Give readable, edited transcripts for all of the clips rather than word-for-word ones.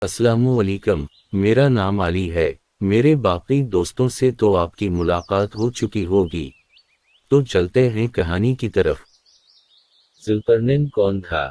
अस्सलामुअलैकुम, मेरा नाम अली है। मेरे बाकी दोस्तों से तो आपकी मुलाकात हो चुकी होगी, तो चलते हैं कहानी की तरफ। जुल्करनैन कौन था?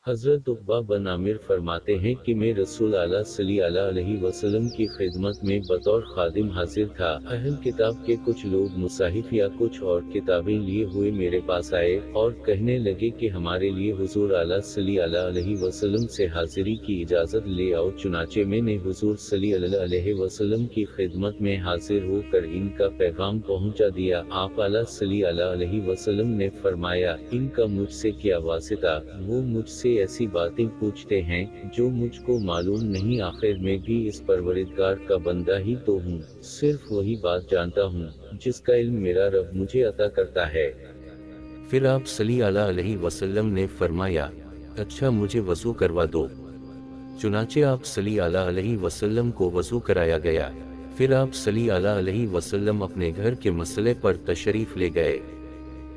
हज़रत उक़बा बिन आमिर फरमाते हैं कि मैं रसूल अल्लाह सल्लल्लाहु अलैहि वसल्लम की खिदमत में बतौर खादिम हाजिर था। अहल किताब के कुछ लोग मुसाहिफ या कुछ और किताबें लिए हुए मेरे पास आए और कहने लगे कि हमारे लिए हुजूर अल्लाह सल्लल्लाहु अलैहि वसल्लम से हाजिरी की इजाज़त ले आओ। चुनाचे मैंने हुजूर सल्लल्लाहु अलैहि वसल्लम की खिदमत में हाजिर होकर इनका पैगाम पहुंचा दिया। आप अल्लाह सल्लल्लाहु अलैहि वसल्लम ने फरमाया, इनका मुझसे क्या वास्ता, वो मुझसे ऐसी बातें पूछते हैं जो मुझको मालूम नहीं। आखिर मैं भी इस परवरिदगार का बंदा ही तो हूँ, सिर्फ वही बात जानता हूँ जिसका इल्म मेरा रब मुझे अता करता है। फिर आप सल्लल्लाहु अलैहि वसल्लम ने फरमाया, अच्छा मुझे वज़ू करवा दो। चुनाचे आप सल्लल्लाहु अलैहि वसल्लम को वज़ू कराया गया। फिर आप सल्लल्लाहु अलैहि वसल्लम अपने घर के मसले पर तशरीफ़ ले गए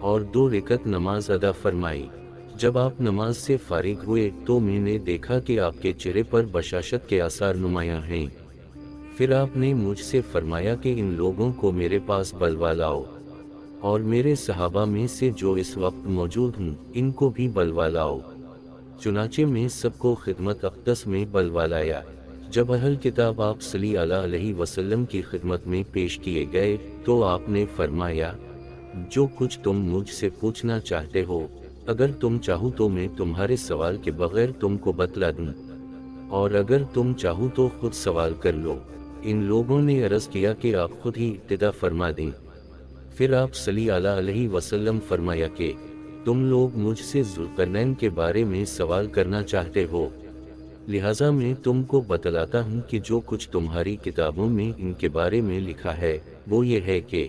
और 2 रकात नमाज अदा फरमाई। जब आप नमाज से फारिग हुए तो मैंने देखा कि आपके चेहरे पर बशाशत के आसार नुमायां हैं। फिर आपने मुझसे फरमाया कि इन लोगों को मेरे पास बुलवा लाओ और मेरे सहाबा में से जो इस वक्त मौजूद हूँ इनको भी बुलवा लाओ। चुनाचे में सबको खिदमत अक़दस में बुलवा लाया। जब अहल किताब आप सल्लल्लाहु अलैहि वसल्लम की खिदमत में पेश किए गए तो आपने फरमाया, जो कुछ तुम मुझसे पूछना चाहते हो, अगर तुम चाहो तो मैं तुम्हारे सवाल के बगैर तुमको बतला दूं, और अगर तुम चाहो तो खुद सवाल कर लो। इन लोगों ने अर्ज़ किया कि आप खुद ही इब्तिदा फरमा दें। फिर आप सल्लल्लाहु अलैहि वसल्लम फरमाया कि तुम लोग मुझसे जुल्करनैन के बारे में सवाल करना चाहते हो, लिहाजा मैं तुमको बतलाता हूँ कि जो कुछ तुम्हारी किताबों में इनके बारे में लिखा है वो ये है कि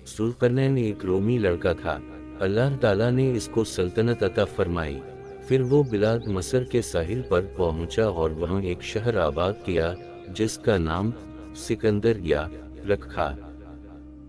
जुल्करनैन एक रोमी लड़का था। अल्लाह ताला ने इसको सल्तनत अता फरमाई। फिर वो बिलाद मसर के साहिल पर पहुंचा और वहां एक शहर आबाद किया जिसका नाम सिकंदरिया रखा।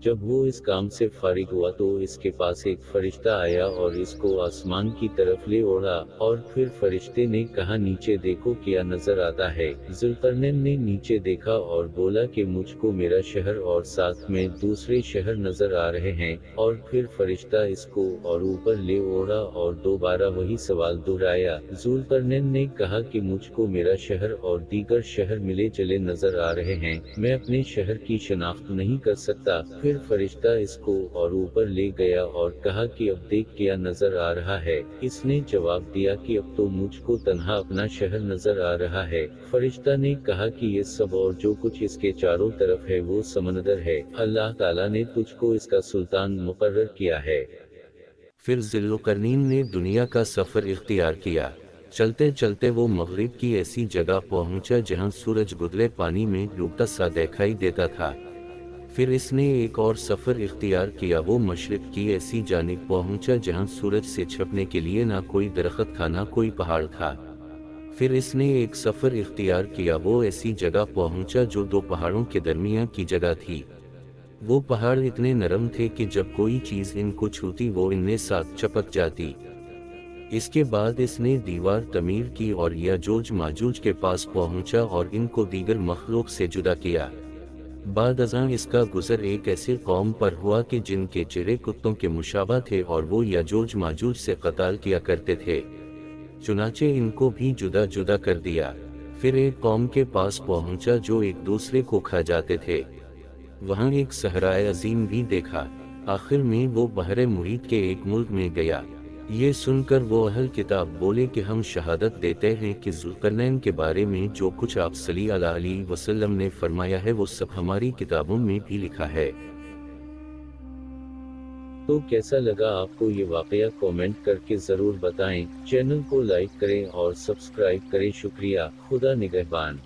जब वो इस काम से फारिग हुआ तो इसके पास एक फरिश्ता आया और इसको आसमान की तरफ ले ओढ़ा, और फिर फरिश्ते ने कहा, नीचे देखो क्या नजर आता है। जुल्करनैन ने नीचे देखा और बोला कि मुझको मेरा शहर और साथ में दूसरे शहर नजर आ रहे हैं। और फिर फरिश्ता इसको और ऊपर ले ओढ़ा और दोबारा वही सवाल दोहराया। जुल्करनैन ने कहा कि मुझको मेरा शहर और दीगर शहर मिले चले नजर आ रहे हैं, मैं अपने शहर की शनाख्त नहीं कर सकता। फिर फरिश्ता इसको और ऊपर ले गया और कहा कि अब देख क्या नजर आ रहा है। इसने जवाब दिया कि अब तो मुझको तन्हा अपना शहर नजर आ रहा है। फरिश्ता ने कहा कि ये सब और जो कुछ इसके चारों तरफ है वो समंदर है। अल्लाह ताला ने तुझको इसका सुल्तान मुकर्रर किया है। फिर जुल्करनैन ने दुनिया का सफर इख्तियार किया। चलते चलते वो मगरिब की ऐसी जगह पहुंचा जहां सूरज गुदले पानी में डूबता सा दिखाई देता था। फिर इसने एक और सफ़र इख्तियार किया। वो मशरिक़ की ऐसी जानिब पहुंचा जहां सूरज से छिपने के लिए ना कोई दरख्त था ना कोई पहाड़ था। फिर इसने एक सफ़र इख्तियार किया। वो ऐसी जगह पहुंचा जो 2 पहाड़ों के दरमियान की जगह थी। वो पहाड़ इतने नरम थे कि जब कोई चीज़ इनको छूती वो इनके साथ चिपक जाती। इसके बाद इसने दीवार तमीर की और याजूज माजूज के पास पहुंचा और इनको दीगर मखलूक से जुदा किया। बाद अज़ां इसका गुज़र एक ऐसी कौम पर हुआ कि जिनके चेहरे कुत्तों के मुशाबा थे और वो याजूज माजूज से कत्ल किया करते थे। चुनाचे इनको भी जुदा जुदा कर दिया। फिर एक कौम के पास पहुंचा जो एक दूसरे को खा जाते थे। वहां एक सहराए अजीम भी देखा। आखिर में वो बहरे मुहीत के एक मुल्क में गया। ये सुनकर वो अहल किताब बोले कि हम शहादत देते हैं कि जुल्करनैन के बारे में जो कुछ आप सल्लल्लाहु अलैहि वसल्लम ने फरमाया है वो सब हमारी किताबों में भी लिखा है। तो कैसा लगा आपको ये वाकया, कमेंट करके ज़रूर बताएं। चैनल को लाइक करें और सब्सक्राइब करें। शुक्रिया। खुदा निगहबान।